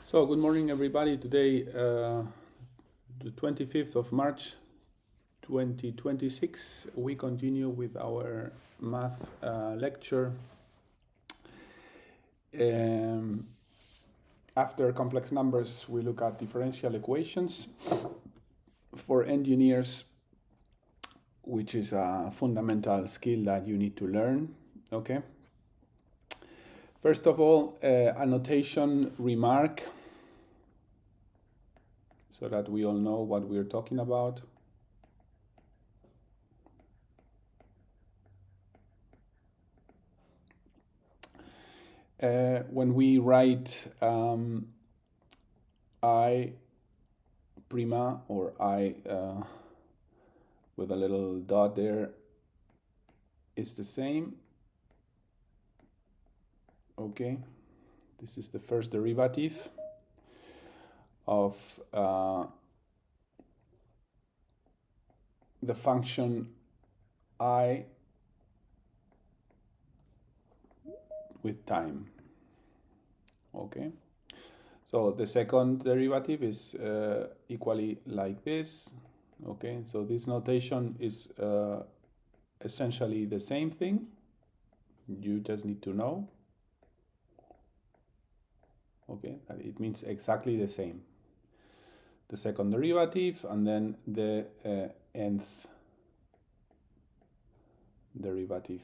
So good morning, everybody. Today, the 25th of March, 2026, we continue with our math lecture. After complex numbers, we look at differential equations for engineers, which is a fundamental skill that you need to learn. Okay. First of all, a notation remark, so that we all know what we're talking about. When we write I prima, or I with a little dot there, is the same. Okay, this is the first derivative of the function I with time. Okay, so the second derivative is equally like this. Okay, so this notation is essentially the same thing. You just need to know, okay, that it means exactly the same. The second derivative and then the nth derivative.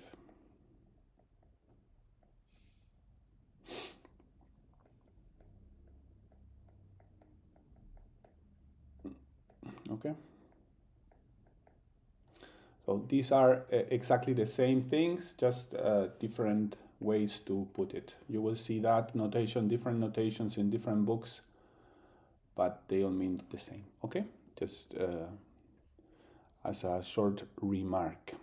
Okay. So these are exactly the same things, just different ways to put it. You will see that notation, different notations in different books, but they all mean the same. Okay, just as a short remark.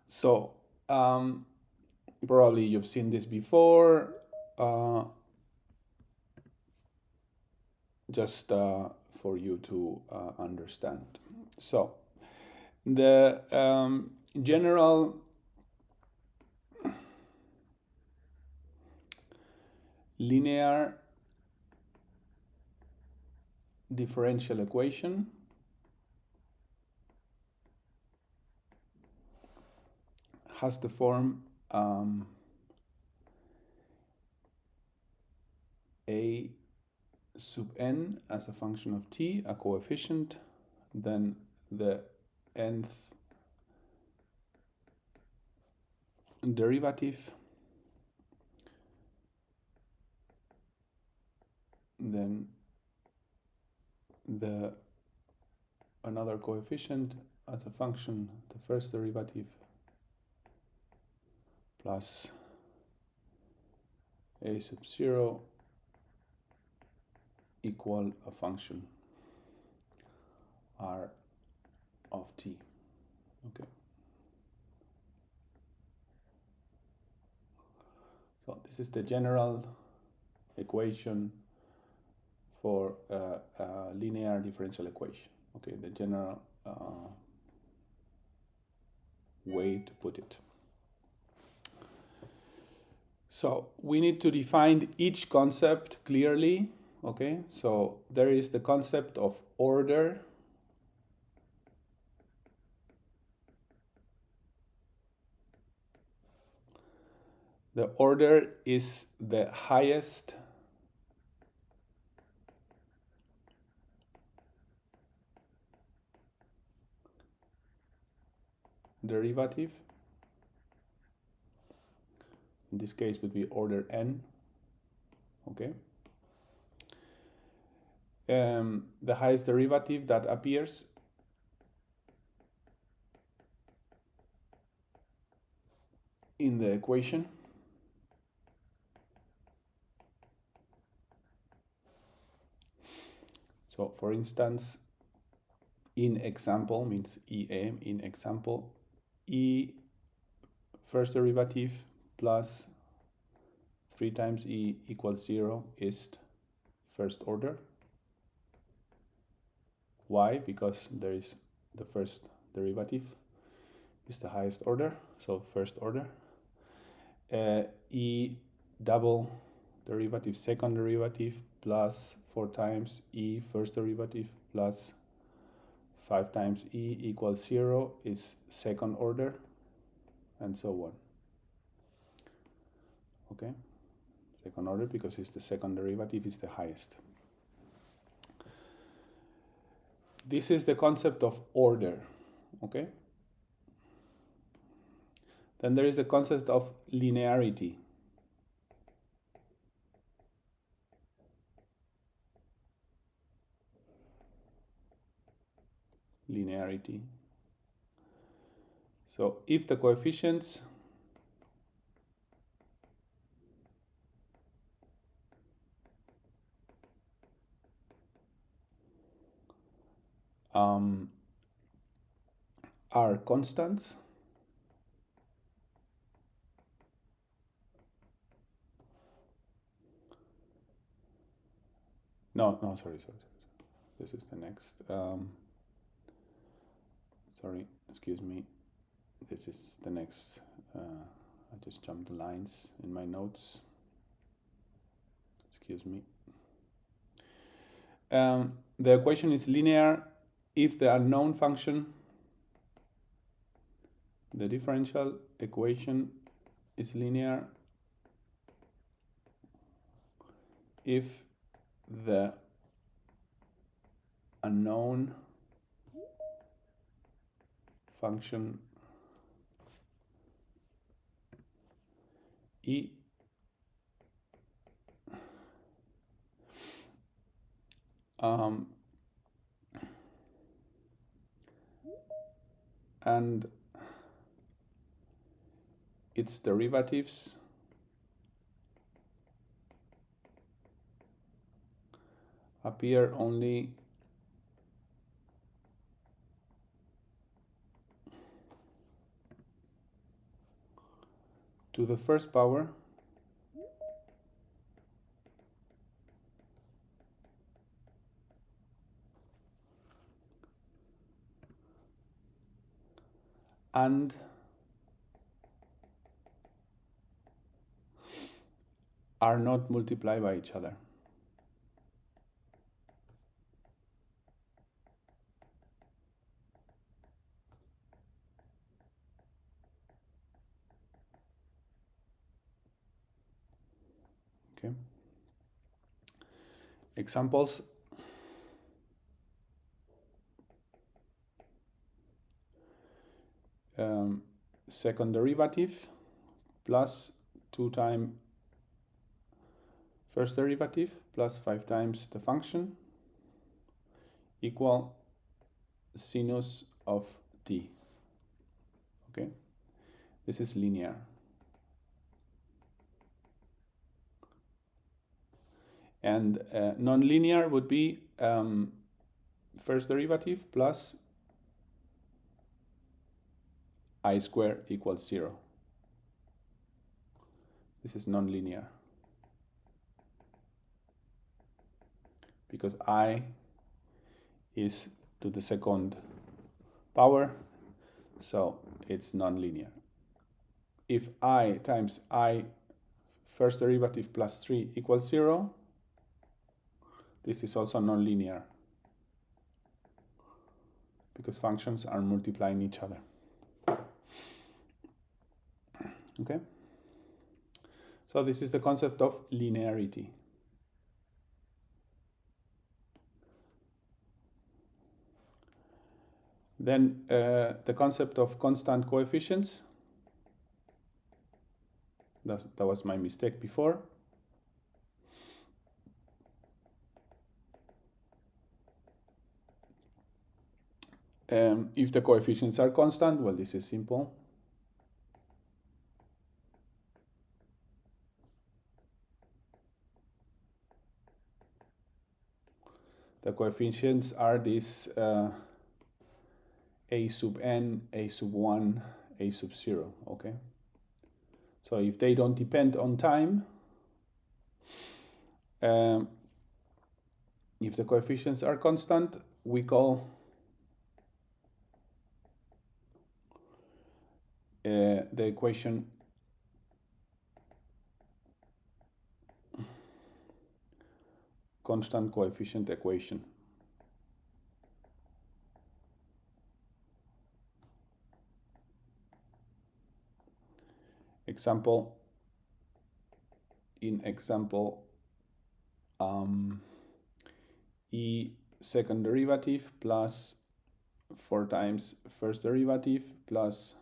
So probably you've seen this before. Just for you to understand. So the general linear differential equation has the form a sub n as a function of t, a coefficient, then the nth derivative, then another coefficient as a function, the first derivative, plus a sub 0 equal a function r of t. Okay. So this is the general equation for a linear differential equation. Okay, the general way to put it. So we need to define each concept clearly. Okay, so there is the concept of order. The order is the highest derivative. In this case would be order n. Okay. The highest derivative that appears in the equation. So for instance, in example means EM, in example, E first derivative plus 3 times E equals 0 is first order. Why? Because there is the first derivative is the highest order, so first order. E double derivative second derivative plus 4 times e first derivative plus 5 times e equals 0 is second order, and so on. Okay, second order because it's the second derivative is the highest. This is the concept of order. Okay. Then there is the concept of linearity. Linearity. So if the coefficients are constants, sorry. This is the next. Sorry, excuse me. This is the next. I just jumped the lines in my notes. Excuse me. The equation is linear if the unknown function, the differential equation is linear if the unknown function e and its derivatives appear only to the first power and are not multiplied by each other. Okay. Examples. Second derivative plus 2 times first derivative plus 5 times the function equal sinus of t. Okay, this is linear. And non-linear would be first derivative plus I squared equals 0. This is non-linear because I is to the second power, so it's non-linear. If I times I first derivative plus 3 equals 0, this is also non-linear because functions are multiplying each other. Okay? So this is the concept of linearity. Then the concept of constant coefficients. That was my mistake before. If the coefficients are constant, well, this is simple. The coefficients are this a sub n, a sub 1, a sub 0, okay? So if they don't depend on time, if the coefficients are constant, we call the equation constant coefficient equation. Example, in example, e second derivative plus 4 times first derivative plus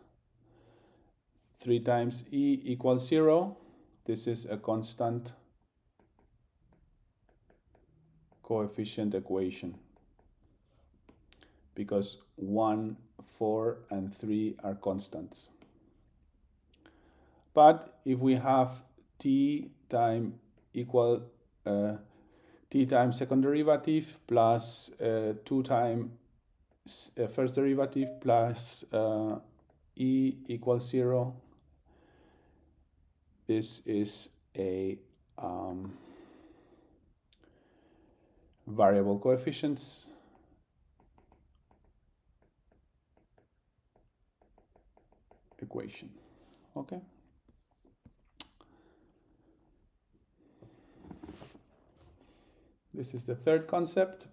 3 times e equals 0. This is a constant coefficient equation because 1, 4, and 3 are constants. But if we have t time equal t times second derivative plus 2 times first derivative plus e equals 0, this is a variable coefficients equation. Okay. This is the third concept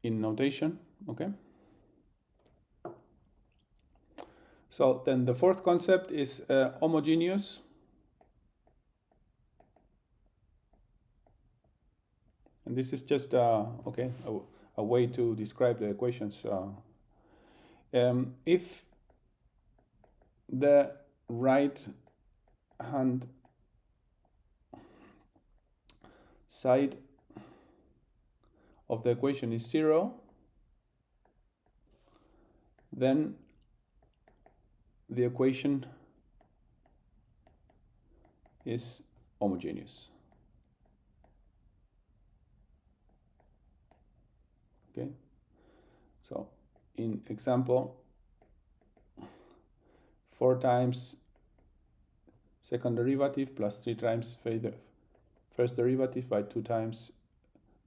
in notation. Okay. So then the fourth concept is homogeneous. And this is just a way to describe the equations. If the right hand side of the equation is 0, then the equation is homogeneous. Okay, so in example, 4 times second derivative plus 3 times first derivative by 2 times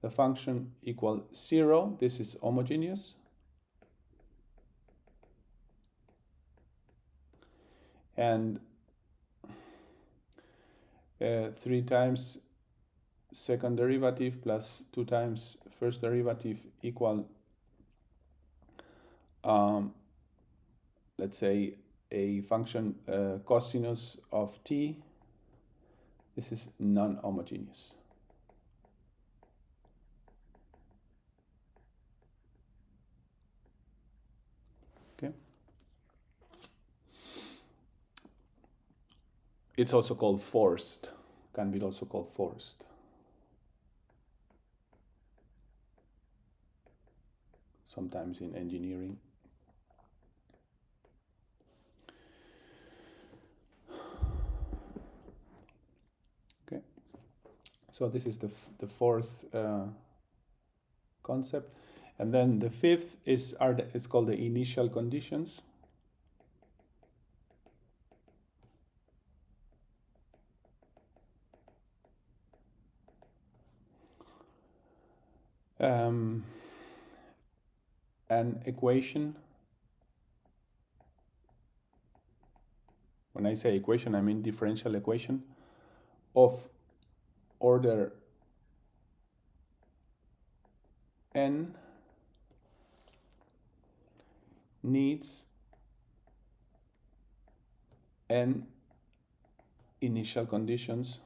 the function equal 0. This is homogeneous. And 3 times second derivative plus 2 times first derivative equal, let's say, a function cosinus of t. This is non-homogeneous. Okay. It's also called forced. Can be also called forced. Sometimes in engineering. Okay. So this is the fourth concept. And then the fifth is called the initial conditions. An equation. When I say equation, I mean differential equation of order n needs n initial conditions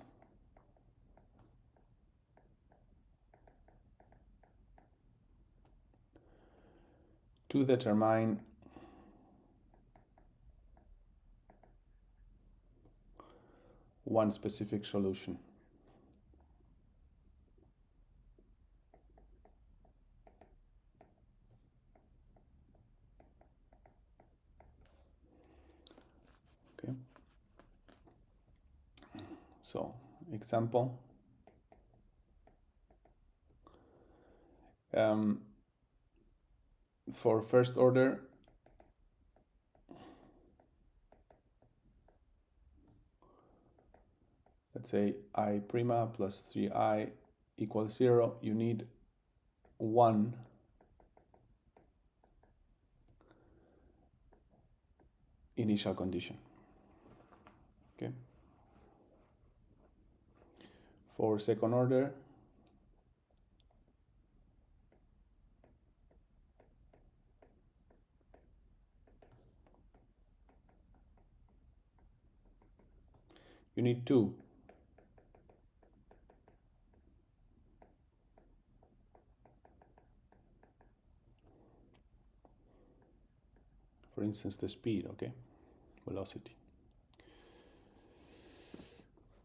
to determine one specific solution. Okay. So, example. For first order, let's say I prima plus 3i equals 0, you need one initial condition. Okay. for second order. You need 2. For instance, the speed, okay? Velocity.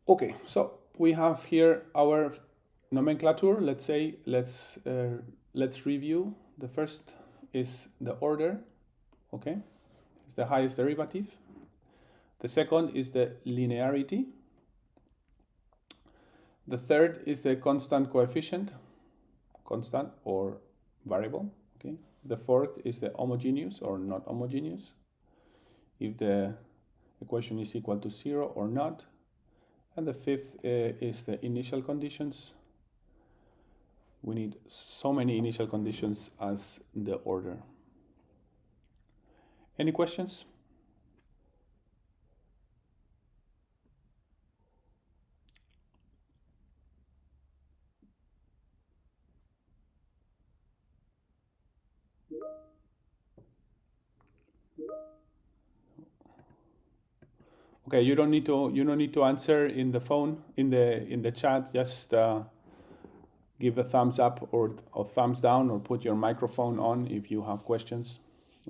Okay, so we have here our nomenclature. Let's say, let's review. The first is the order, okay? It's the highest derivative. The second is the linearity. The third is the constant coefficient, constant or variable, okay? The fourth is the homogeneous or not homogeneous, if the equation is equal to 0 or not. And the fifth is the initial conditions. We need so many initial conditions as the order. Any questions? Okay, you don't need to answer in the phone, in the chat. Just give a thumbs up or thumbs down, or put your microphone on if you have questions.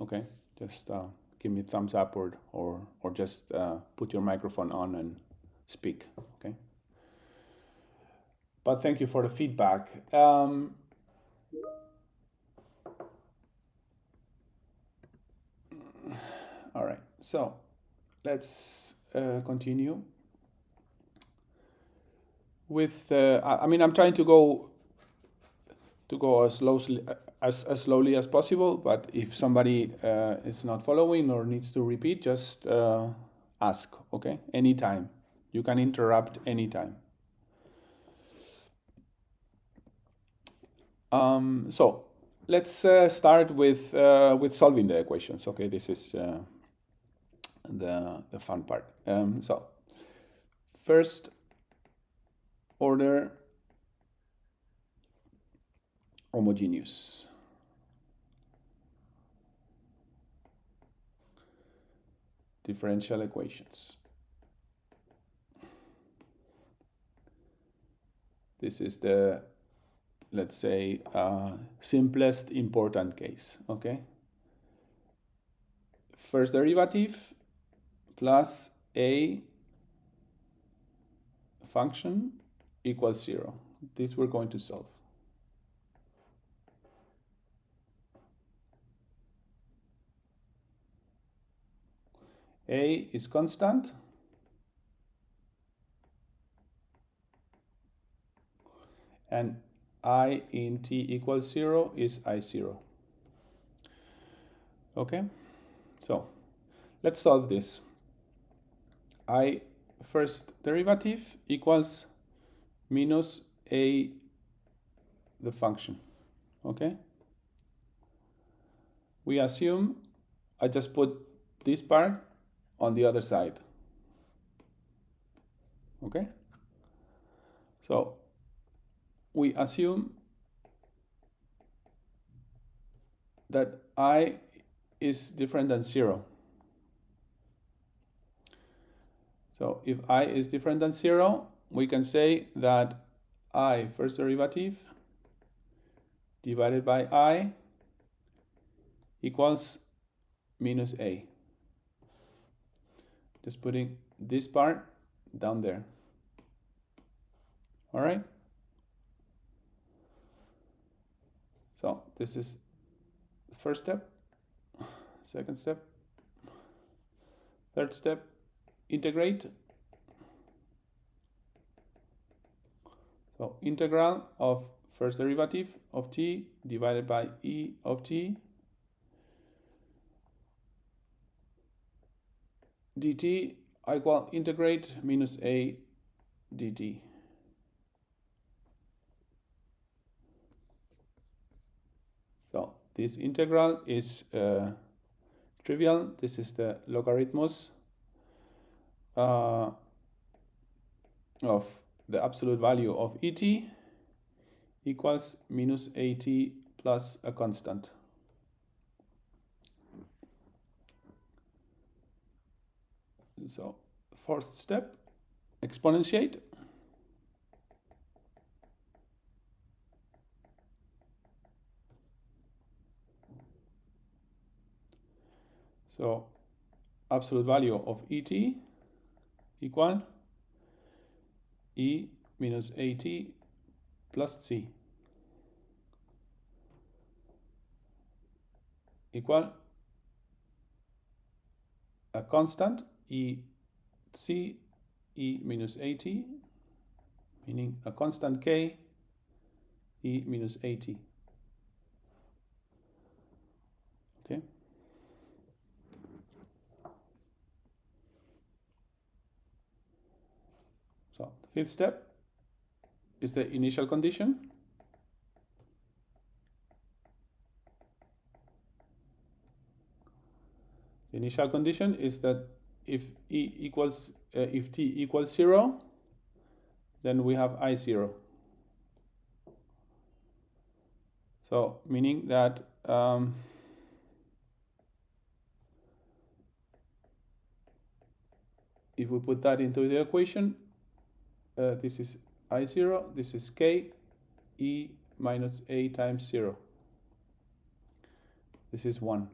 Okay, just give me thumbs up or just put your microphone on and speak. Okay. But thank you for the feedback. All right, so let's continue with. I mean, I'm trying to go as slowly as possible, but if somebody is not following or needs to repeat, just ask, okay? Anytime. You can interrupt anytime. So let's start with solving the equations, okay? This is the fun part. So first order homogeneous. Differential equations. This is the, let's say, simplest important case, okay? First derivative plus a function equals 0. This we're going to solve. A is constant. And I in t equals 0 is I0. Okay, so let's solve this. I first derivative equals minus a the function. Okay, we assume I just put this part on the other side. Okay, so we assume that I is different than 0. So if I is different than 0, we can say that I first derivative divided by I equals minus a. Just putting this part down there. All right? So this is the first step, second step, third step, integrate. So integral of first derivative of t divided by e of t dt equal integrate minus a dt. So this integral is trivial. This is the logarithmus of the absolute value of ET equals minus AT plus a constant. So fourth step, exponentiate. So absolute value of ET equal E minus AT plus C equal a constant EC E minus AT, meaning a constant K E minus AT. Okay. So the fifth step is the initial condition. The initial condition is that if if t equals 0, then we have I0. So meaning that if we put that into the equation, this is I0, this is K E minus A times 0. This is 1.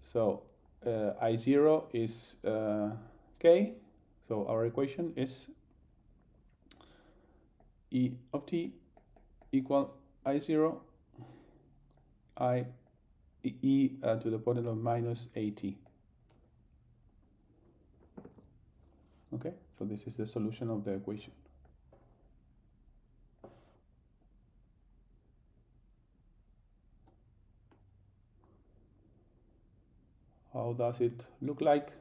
So I0 is K, so our equation is E of t equal I0 E to the power of minus AT. Okay, so this is the solution of the equation. How does it look like?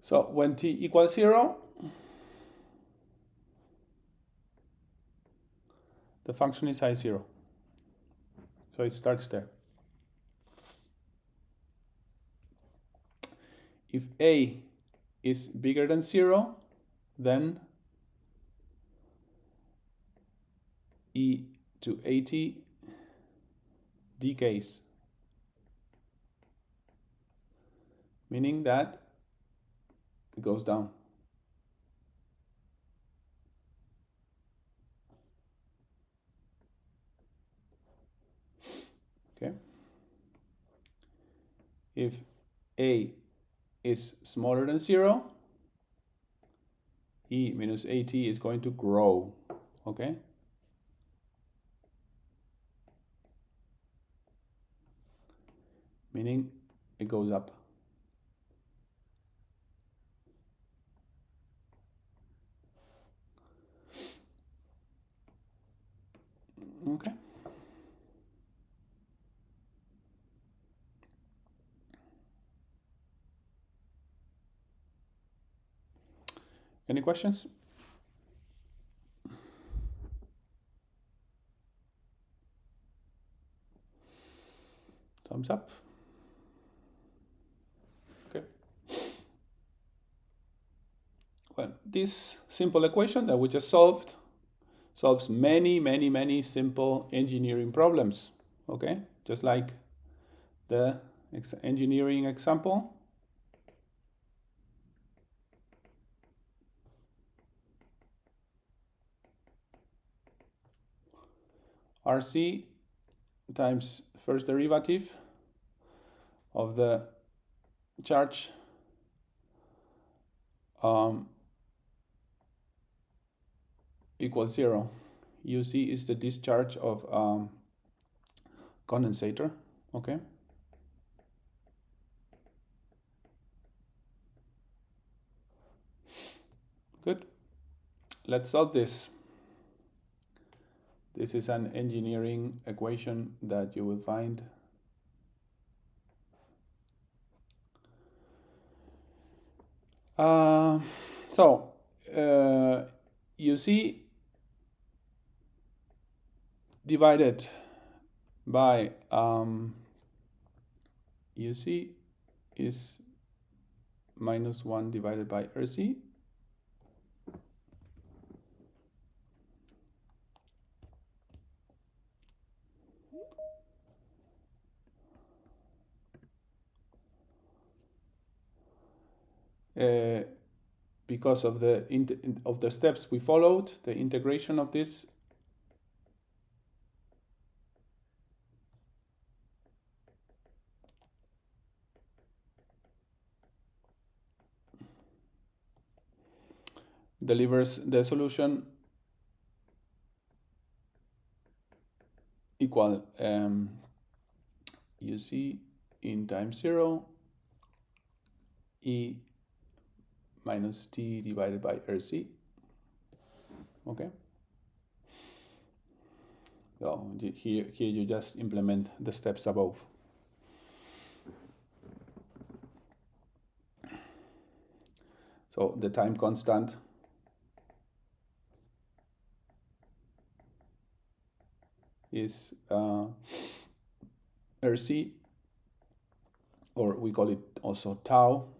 So when t equals 0, the function is I0. So it starts there. If a is bigger than 0, then e to at decays, meaning that it goes down. Okay. If a is smaller than 0, e minus at is going to grow. Okay. Meaning it goes up. Okay. Any questions? Thumbs up. Okay. Well, this simple equation that we just solved solves many simple engineering problems. Okay, just like the engineering example. RC times first derivative of the charge equals 0. UC is the discharge of condensator. Okay. Good. Let's solve this. This is an engineering equation that you will find So you see divided by UC is -1 divided by RC. Because of the steps we followed, the integration of this delivers the solution equal UC in time 0 E minus T divided by RC. Okay. So here you just implement the steps above. So the time constant is RC, or we call it also tau.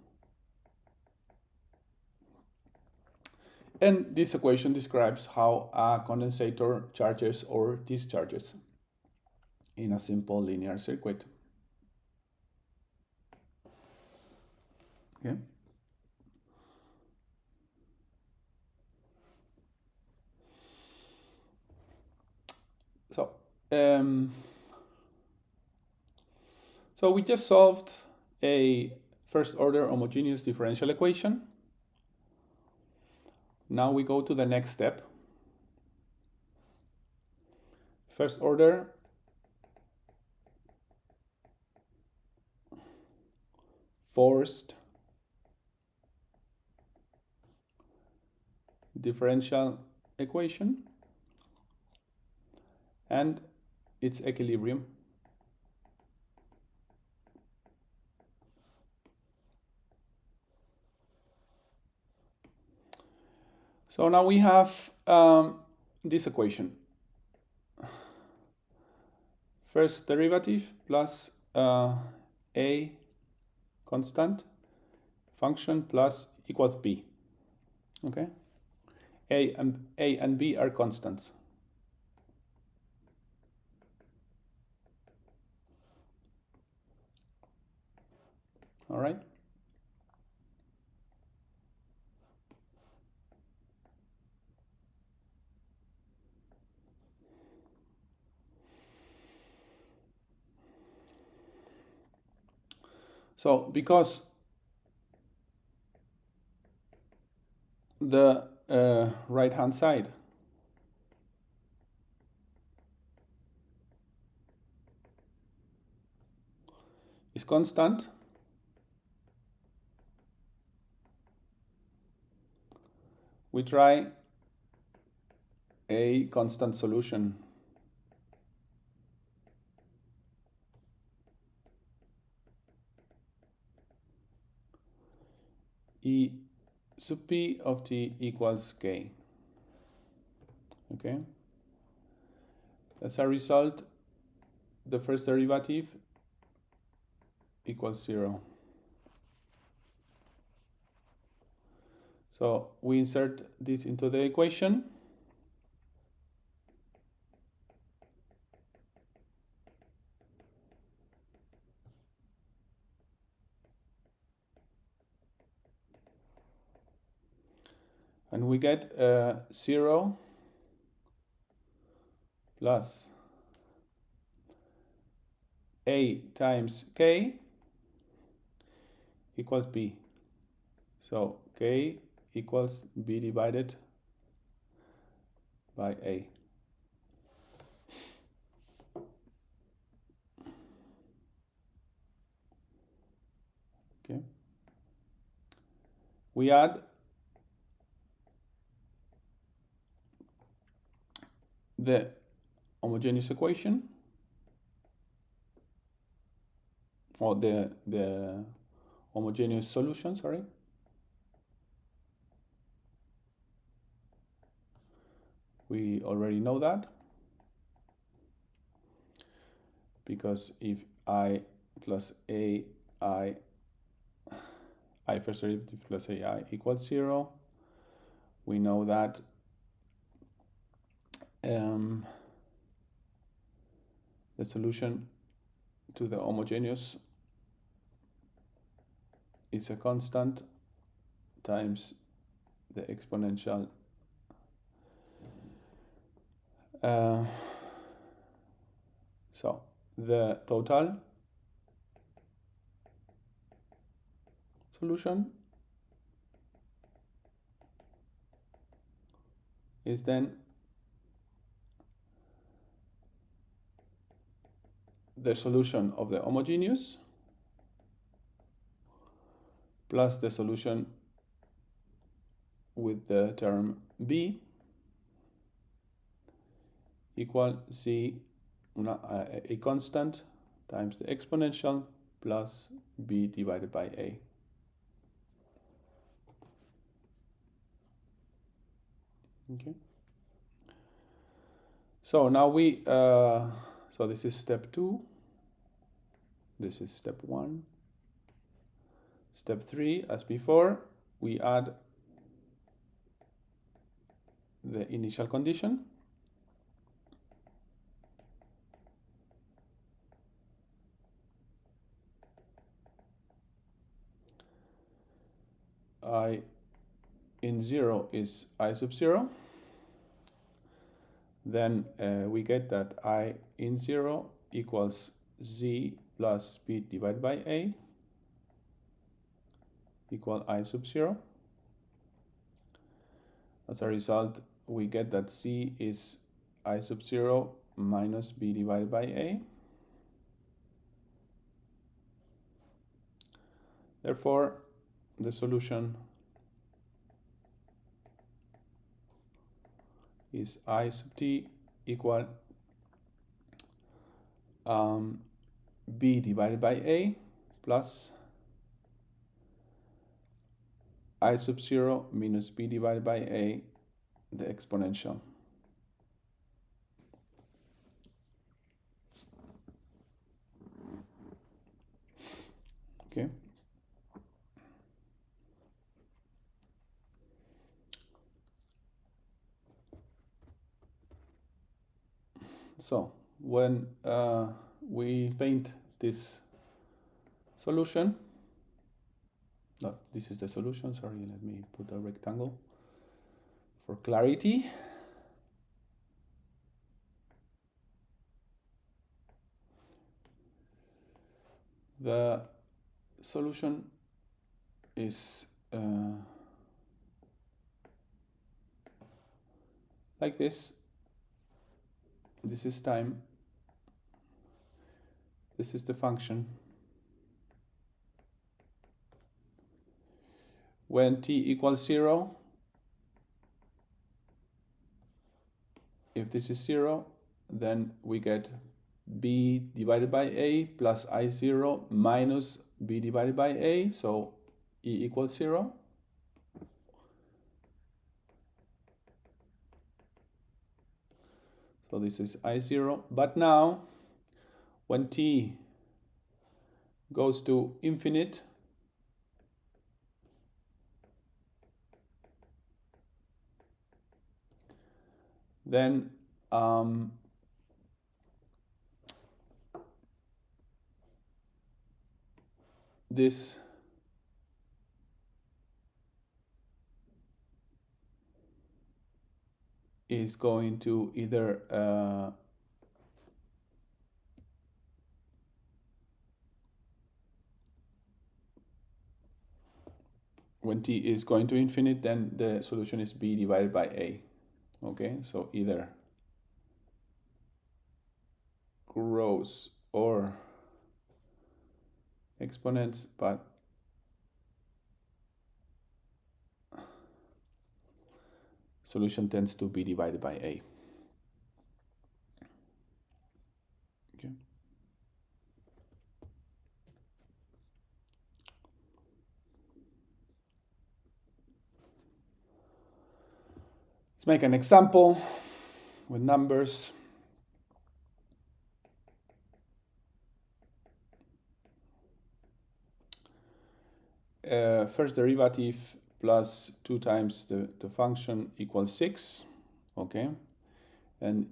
And this equation describes how a condensator charges or discharges in a simple linear circuit. Okay. So we just solved a first order homogeneous differential equation. Now we go to the next step. First order forced differential equation and its equilibrium. So now we have this equation. First derivative plus a constant function plus equals b. Okay, a and b are constants. All right. So because the right-hand side is constant, we try a constant solution. E sub p of t equals k. Okay. As a result, the first derivative equals 0. So we insert this into the equation. And we get 0 plus a times k equals b. So k equals b divided by a. Okay. We add the homogeneous equation, or the homogeneous solution, sorry. We already know that, because if I plus ai, I first derivative plus ai equals 0, we know that the solution to the homogeneous is a constant times the exponential so the total solution is then the solution of the homogeneous plus the solution with the term b equal c, a constant times the exponential plus b divided by a. Okay. So now we, so this is step 2. This is step 1. Step 3, as before, we add the initial condition. I in 0 is I sub 0. Then we get that I in 0 equals z plus b divided by a equal I sub 0. As a result, we get that c is I sub 0 minus b divided by a. Therefore, the solution is I sub t equal b divided by a plus I sub 0 minus b divided by a, the exponential. Okay. So when we paint this solution, no, this is the solution, sorry, let me put a rectangle for clarity. The solution is like this. This is time. This is the function. When t equals 0, if this is 0, then we get b divided by a plus I0 minus b divided by a, so e equals 0. So this is I0, but now when t goes to infinite, then this is going to either when t is going to infinite, then the solution is b divided by a. Okay, so either grows or exponents, but solution tends to be divided by a. Okay. Let's make an example. with numbers. First derivative plus 2 times the function equals 6, okay? And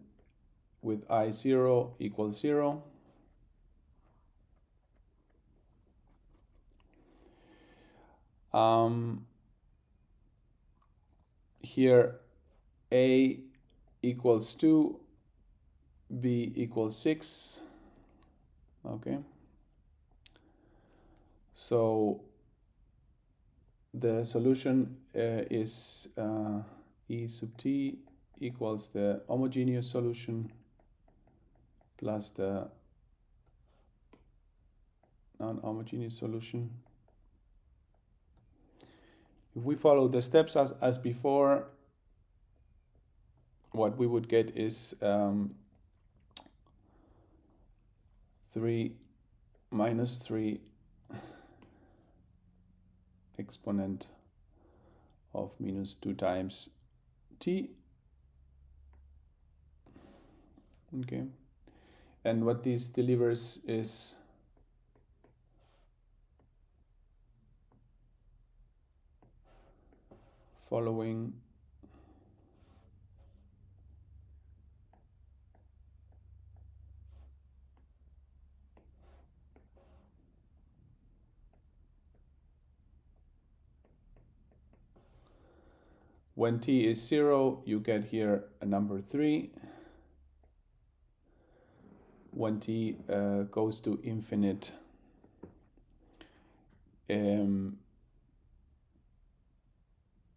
with I0 equals 0. Here A equals 2, B equals 6, okay? So the solution is E sub t equals the homogeneous solution plus the non-homogeneous solution. If we follow the steps as before, what we would get is 3 minus 3 exponent of minus 2 times t. Okay. And what this delivers is following when t is 0, you get here a number 3. When t goes to infinite,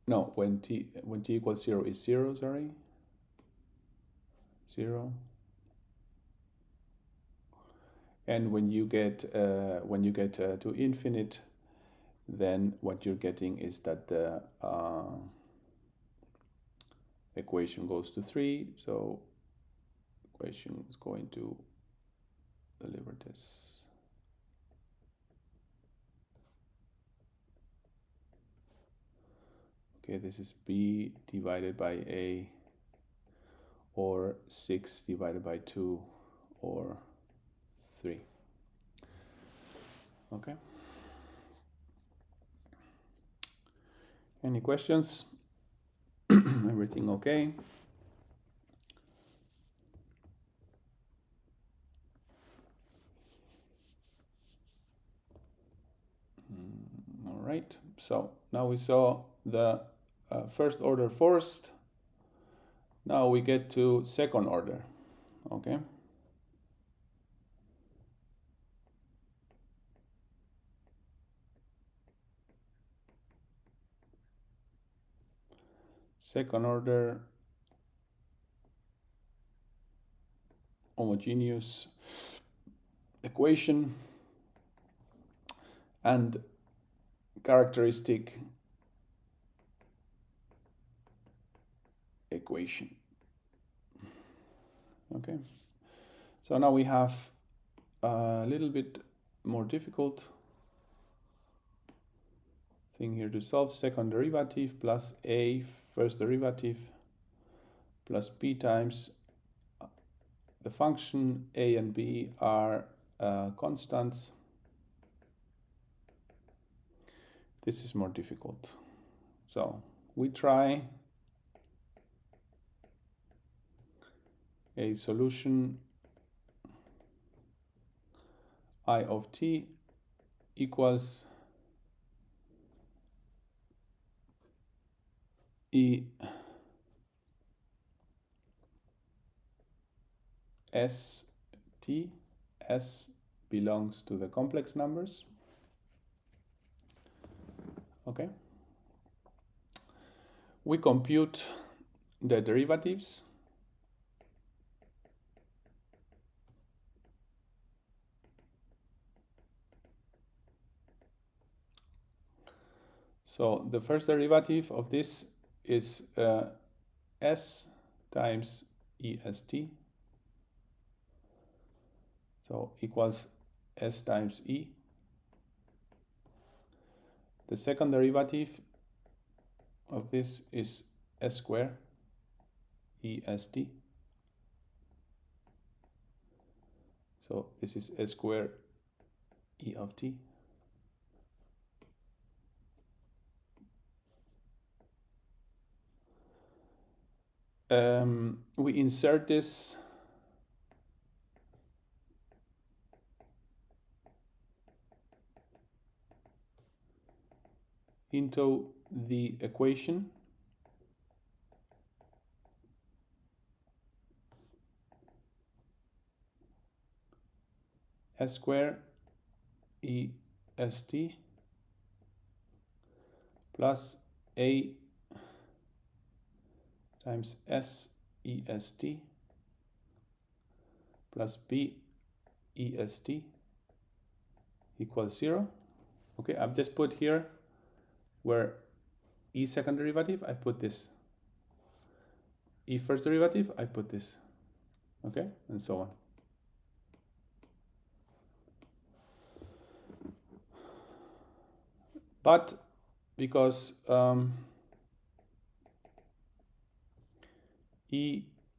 no, when t equals 0 is 0, sorry. 0. And when you get to infinite, then what you're getting is that the equation goes to 3. So equation is going to deliver this. Okay, this is b divided by a, or 6 divided by 2, or 3. Okay. Any questions? Everything okay? All right. So now we saw the first order first. Now we get to second order. Okay. Second order homogeneous equation and characteristic equation. Okay. So now we have a little bit more difficult thing here to solve. Second derivative plus a first derivative plus b times the function. A and b are constants. This is more difficult. So we try a solution I of t equals E S t. S belongs to the complex numbers. Okay. We compute the derivatives. So the first derivative of this is s times est. So equals s times e. The second derivative of this is s squared est. So this is S squared E of t. We insert this into the equation. S squared E S t plus A times S E S t plus B E S t equals 0. Okay, I've just put here where E second derivative, I put this. E first derivative, I put this. Okay, and so on. But because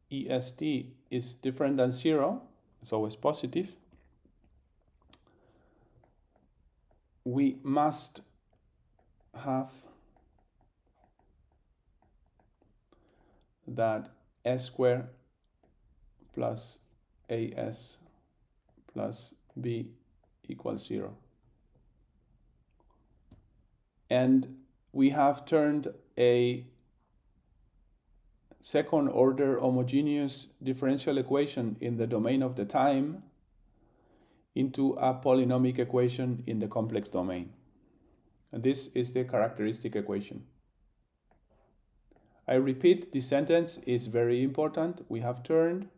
EST is different than 0, it's always positive, we must have that S squared plus AS plus B equals 0. And we have turned a second order homogeneous differential equation in the domain of the time into a polynomial equation in the complex domain. And this is the characteristic equation. I repeat, this sentence is very important. We have turned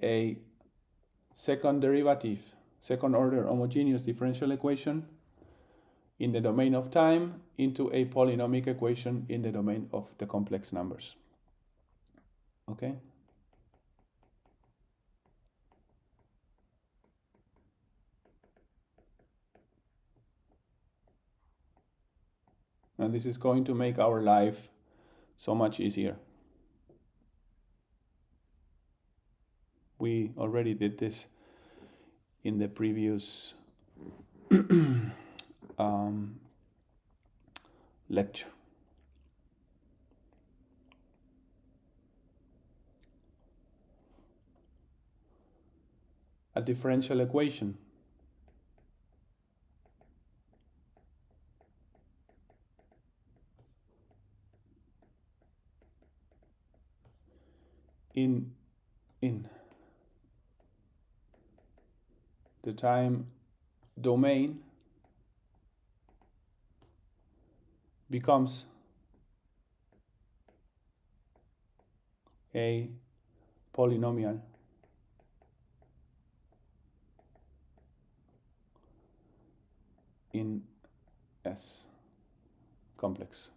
a second derivative, second order homogeneous differential equation in the domain of time into a polynomial equation in the domain of the complex numbers. Okay? And this is going to make our life so much easier. We already did this in the previous lecture. A differential equation in the time domain becomes a polynomial in S complex.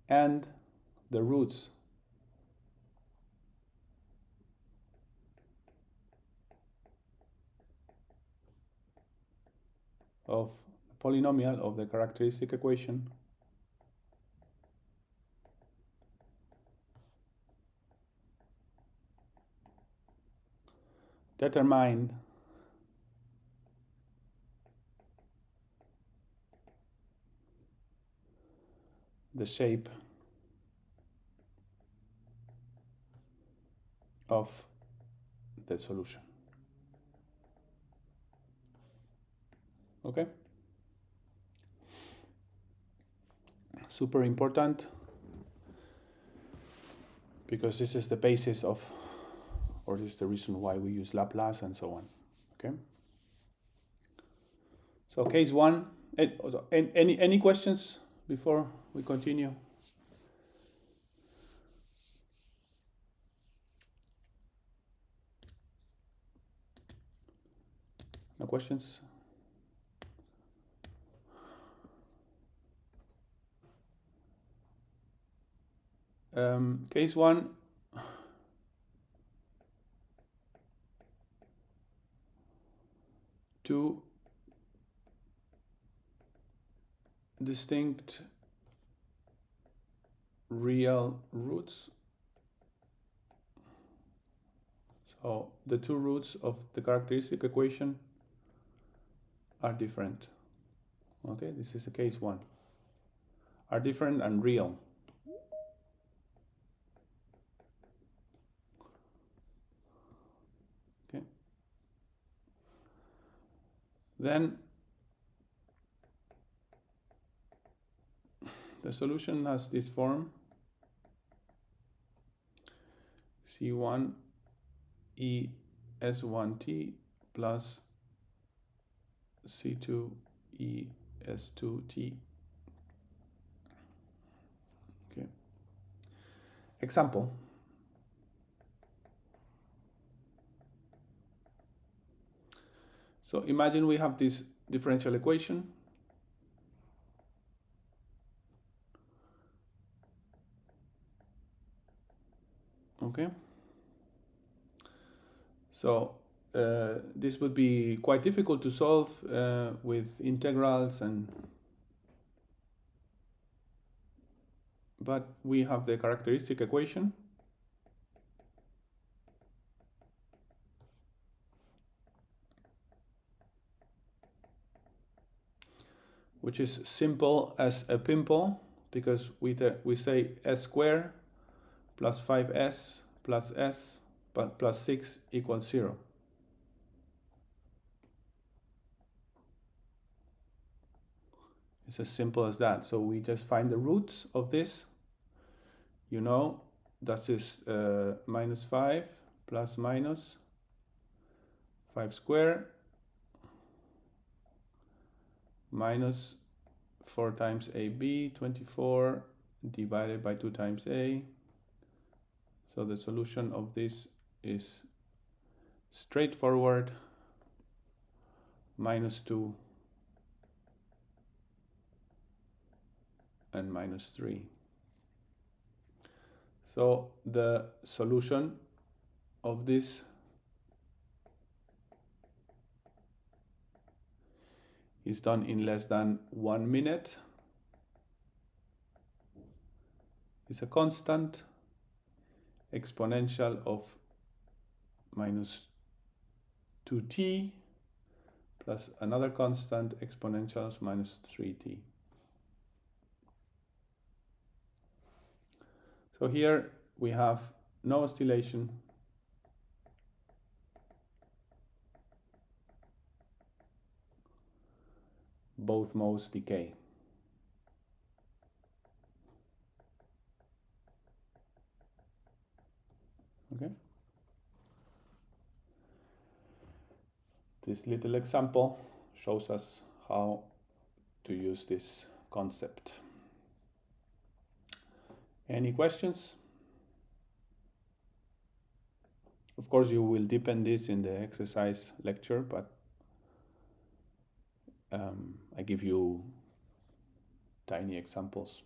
And the roots of the polynomial of the characteristic equation determine the shape of the solution. Okay? Super important, because this is the basis of, or this is the reason why we use Laplace and so on. Okay? So case 1, any questions before we continue? No questions? Case 1, two distinct real roots. So the two roots of the characteristic equation are different. Okay, this is a case 1. Are different and real. Okay. Then the solution has this form: C1 E S1t plus C2 E S2t. Okay. Example. So imagine we have this differential equation. Okay. So this would be quite difficult to solve with integrals, but we have the characteristic equation, which is simple as a pimple, because we say s squared plus 5s plus s plus 6 equals 0. It's as simple as that. So we just find the roots of this. You know, that is minus 5 plus minus 5 squared minus 4 times AB, 24, divided by 2 times A. So the solution of this is straightforward, minus 2 and minus 3. So the solution of this is done in less than 1 minute. It's a constant exponential of minus 2t plus another constant exponential of minus 3t. So here we have no oscillation, both modes decay. Okay. This little example shows us how to use this concept. Any questions? Of course, you will deepen this in the exercise lecture, but I give you tiny examples.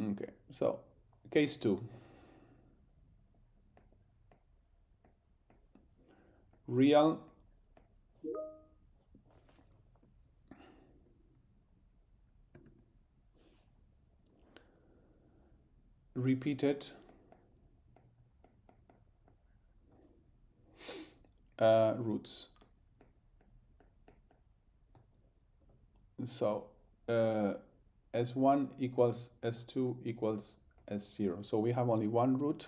Okay, so case 2. Real repeated roots. So S1 equals S2 equals S0. So we have only one root.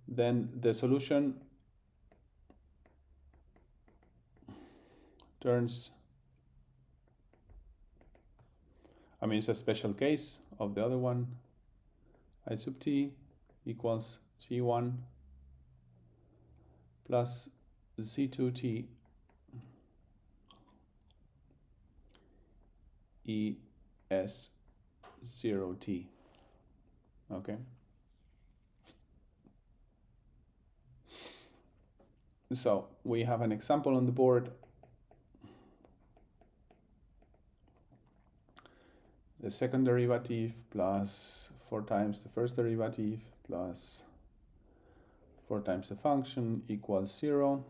Then the solution turns, it's a special case of the other one. I sub t equals C1 plus C2t ES0t. Okay. So we have an example on the board. The second derivative plus 4 times the first derivative plus 4 times the function equals 0.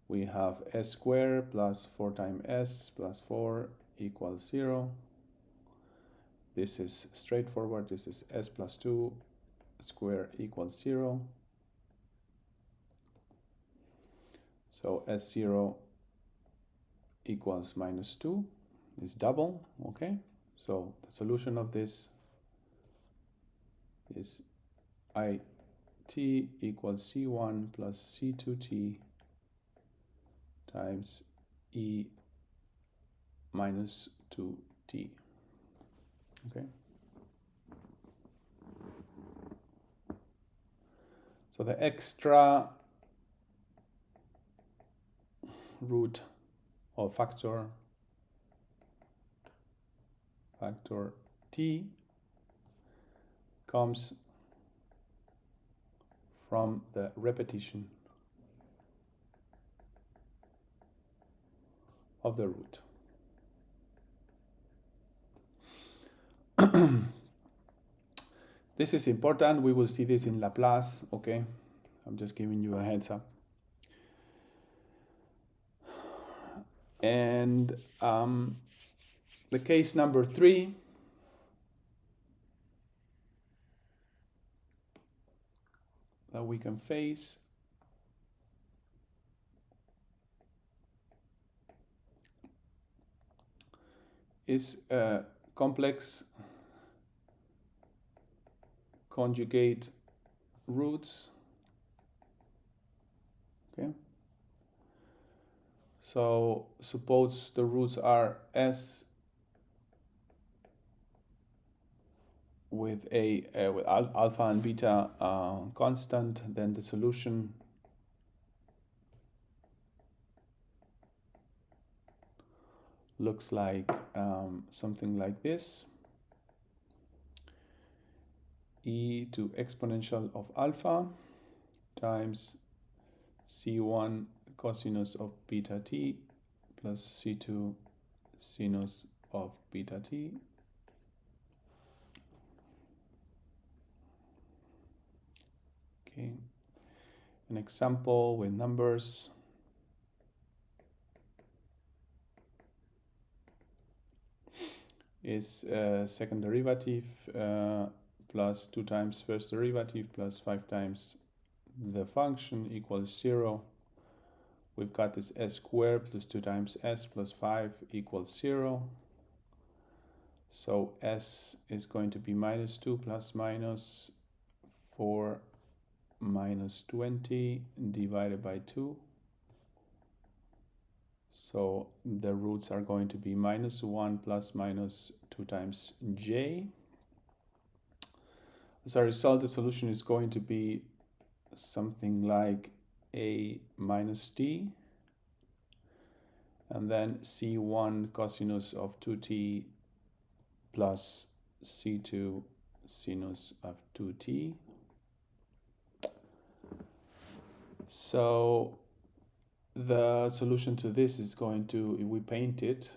We have s squared plus 4 times s plus 4 equals 0. this is straightforward. This is s plus 2 square equals 0. So s0 equals minus 2 is double, okay? So the solution of this is it equals c1 plus c2t times e minus 2t, okay? So the extra root or factor t comes from the repetition of the root. This is important. We will see this in Laplace, okay? I'm just giving you a heads up. And the case number 3 that we can face is complex conjugate roots, okay? So suppose the roots are s with with alpha and beta constant, then the solution looks like something like this. E to exponential of alpha times c1 cosinus of beta t plus c2 sinus of beta t. Okay, an example with numbers. Is second derivative plus 2 times first derivative plus 5 times the function equals 0. We've got this s squared plus 2 times s plus 5 equals 0. So s is going to be minus 2 plus minus 4 minus 20 divided by 2. So the roots are going to be minus 1 plus minus 2 times j. As a result, the solution is going to be something like a minus d, and then c1 cosinus of 2t plus c2 sinus of 2t. So the solution to this is going to, if we paint it,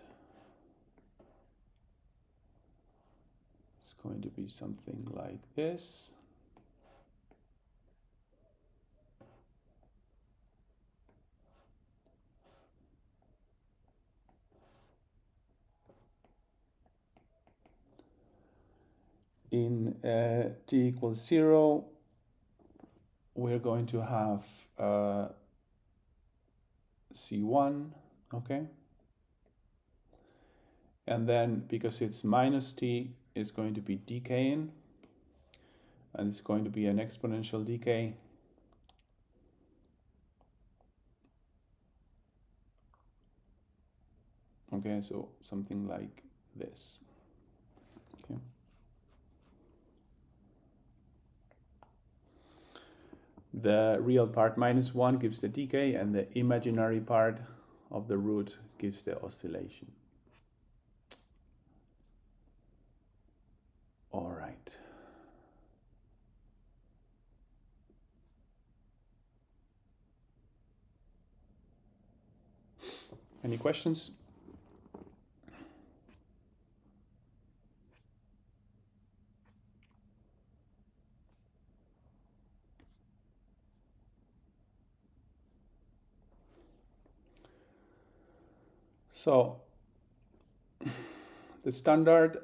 it's going to be something like this. In t equals 0, we're going to have c1, okay? And then because it's minus t, it's going to be decaying, and it's going to be an exponential decay. Okay, so something like this. Okay. The real part minus 1 gives the decay, and the imaginary part of the root gives the oscillation. All right. Any questions? So the standard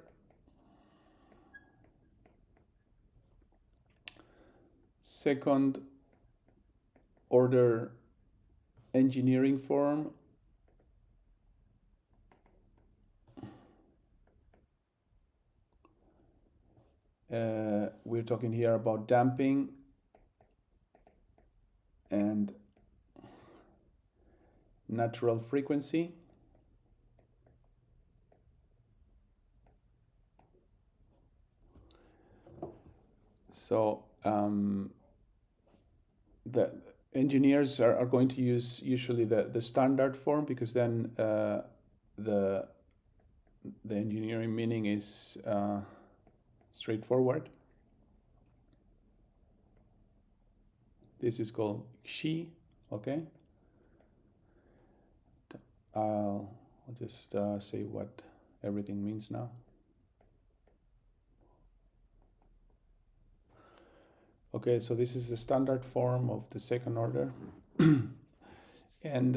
second order engineering form, we're talking here about damping and natural frequency. So the engineers are going to use usually the standard form, because then the engineering meaning is straightforward. This is called xi, okay? I'll just say what everything means now. Okay, so this is the standard form of the second order. And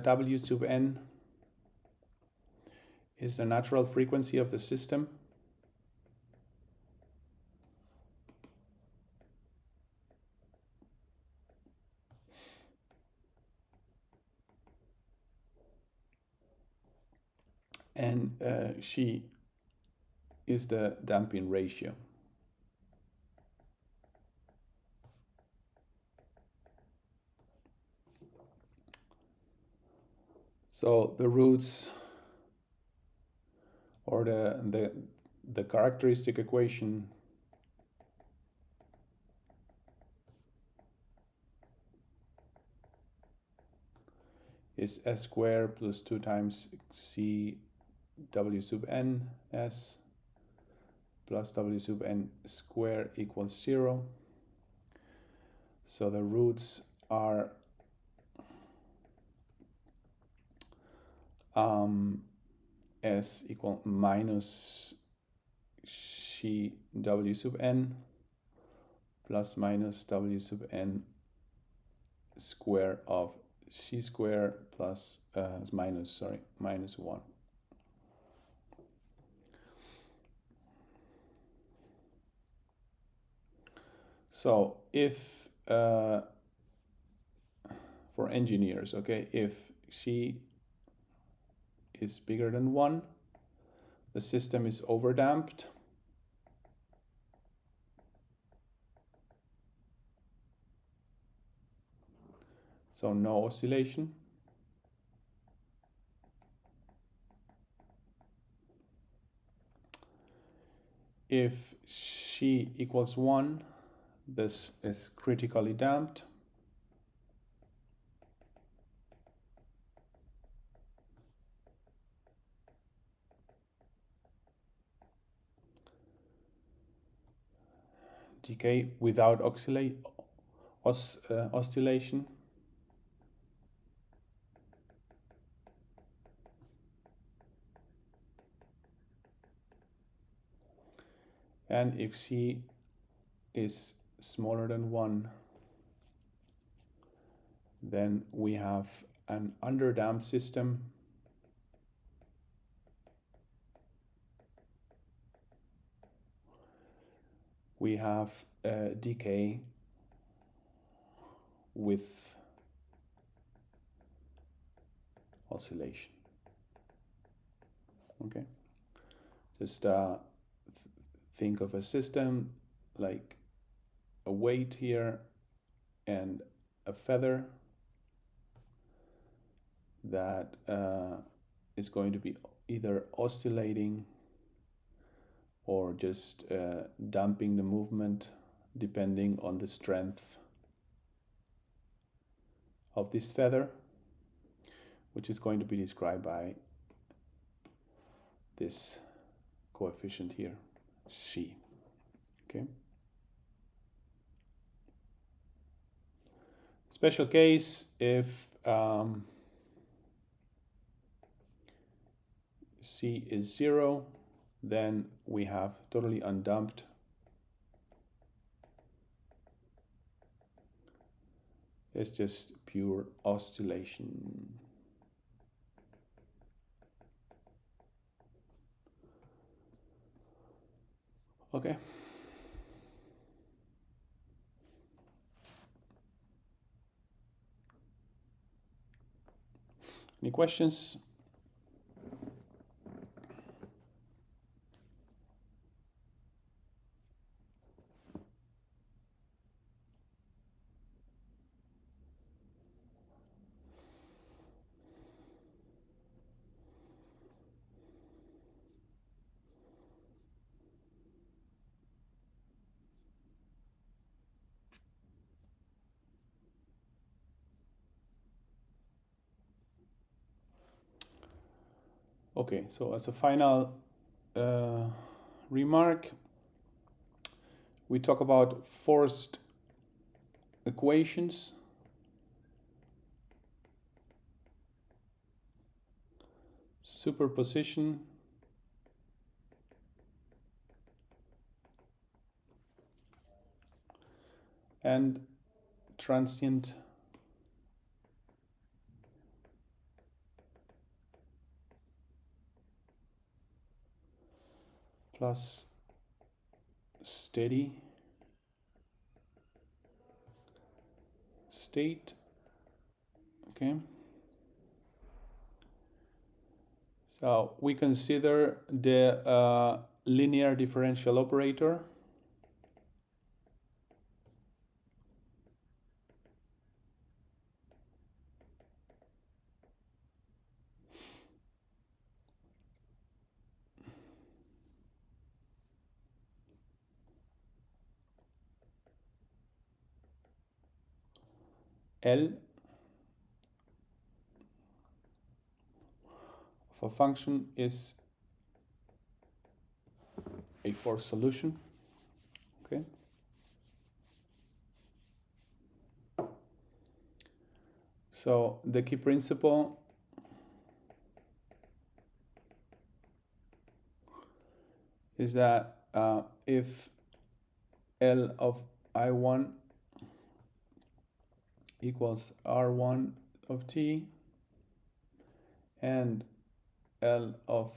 W sub n is the natural frequency of the system. And xi is the damping ratio. So the roots, or the characteristic equation is s squared plus 2 times c w sub n s plus w sub n squared equals 0. So the roots are s equal minus xi w sub n plus minus w sub n square of xi square plus minus 1. So if for engineers, okay, if xi is bigger than 1, the system is overdamped. So no oscillation. If xi equals 1, this is critically damped. Decay without oscillation. And if xi is smaller than 1, then we have an underdamped system. We have decay with oscillation. Okay, just think of a system like a weight here and a feather that is going to be either oscillating or just damping the movement depending on the strength of this feather, which is going to be described by this coefficient here, xi. Okay. Special case, if C is 0, then we have totally undamped it's just pure oscillation. Okay. Any questions? Okay, so as a final remark, we talk about forced equations. Superposition. And transient plus steady state. Okay. So we consider the linear differential operator. L of a function is a forced solution. Okay. So the key principle is that if L of I1 equals R1 of t and L of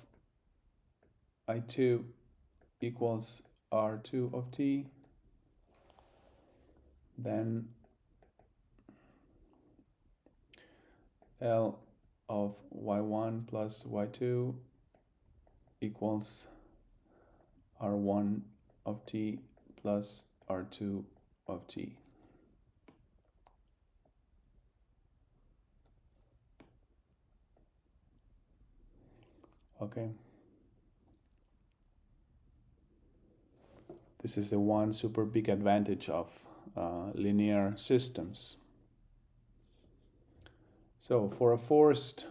I2 equals R2 of t, then L of y1 plus y2 equals R1 of t plus R2 of t. Okay. This is the one super big advantage of linear systems. So for a forced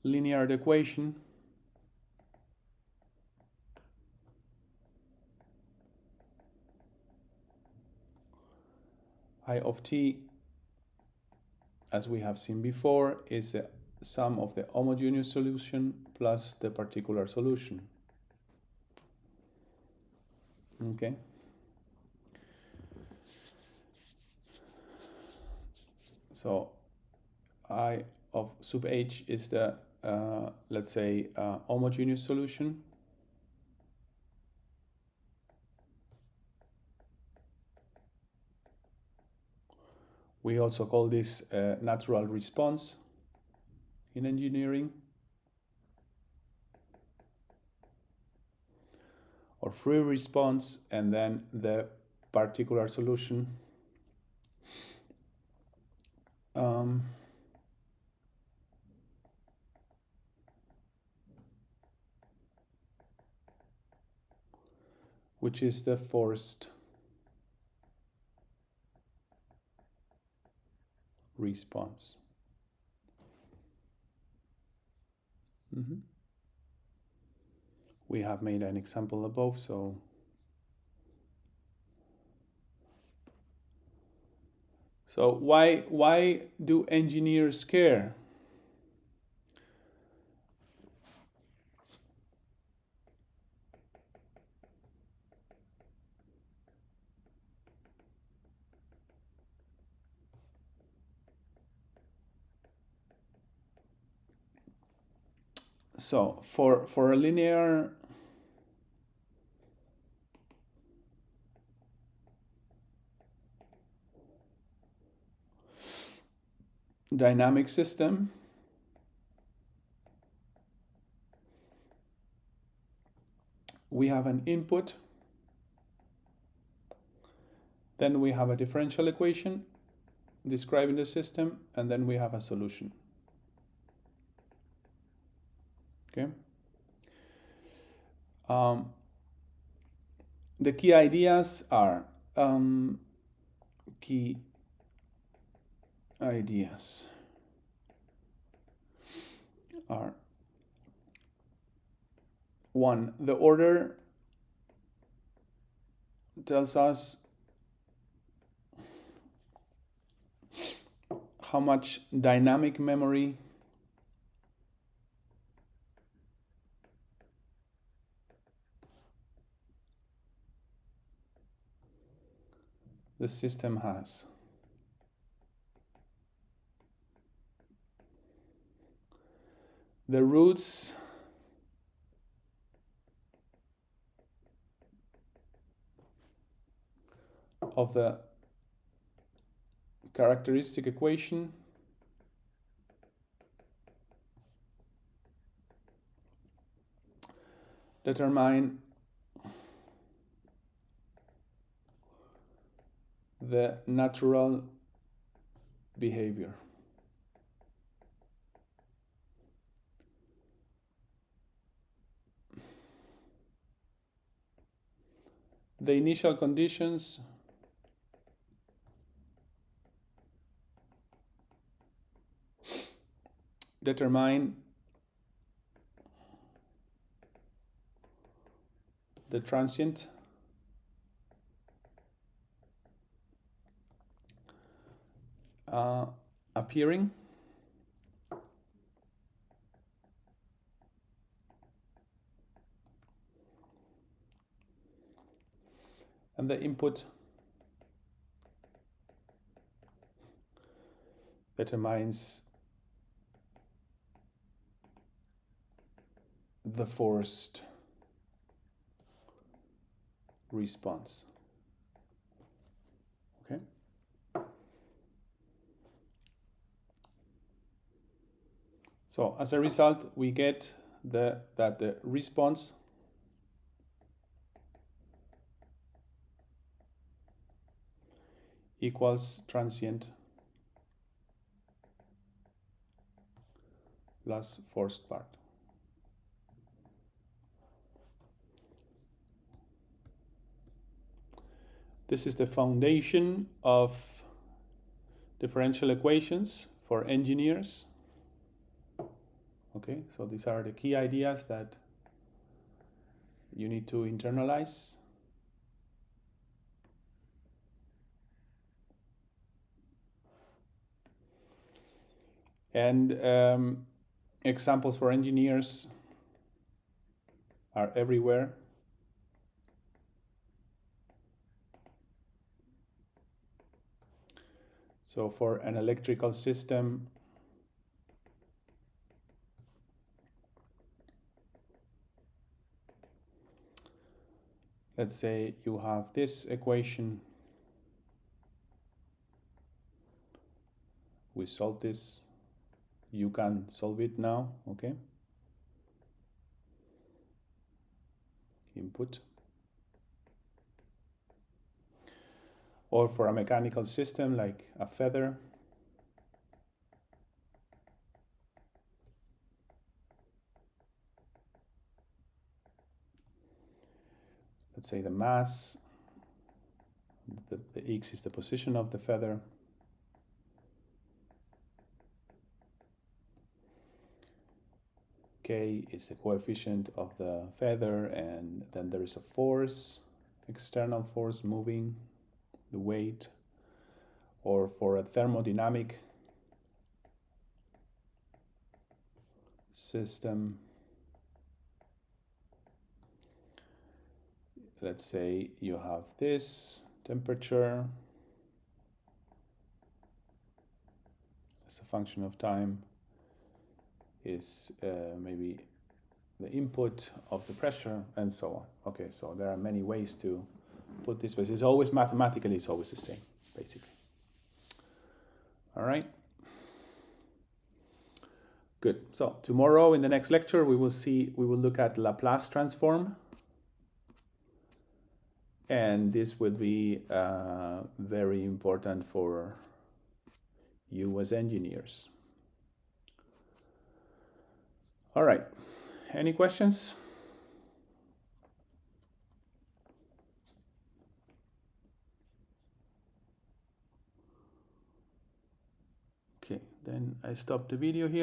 linear equation, I of t, as we have seen before, is the sum of the homogeneous solution plus the particular solution. Okay. So I of sub h is the, let's say, homogeneous solution. We also call this natural response in engineering, or free response, and then the particular solution. Which is the forced response. We have made an example above, so why do engineers care? So for a linear dynamic system, we have an input, then we have a differential equation describing the system, and then we have a solution. Okay. The key ideas are one, the order tells us how much dynamic memory the system has. The roots of the characteristic equation determine the natural behavior. The initial conditions determine the transient appearing and the input determines the forced response. Okay. So as a result, we get that the response equals transient plus forced part. This is the foundation of differential equations for engineers. Okay, so these are the key ideas that you need to internalize. And examples for engineers are everywhere. So for an electrical system, let's say you have this equation. We solve this. You can solve it now, okay? Input. Or for a mechanical system like a feather. Let's say the mass, the x is the position of the feather. K is the coefficient of the feather, and then there is a force, external force moving the weight. Or for a thermodynamic system, let's say you have this temperature as a function of time is maybe the input of the pressure and so on. Okay, so there are many ways to put this, but it's always mathematically, it's always the same, basically. All right. Good. So tomorrow in the next lecture, we will look at Laplace transform. And this will be very important for you as engineers. All right. Any questions? Okay, then I stop the video here.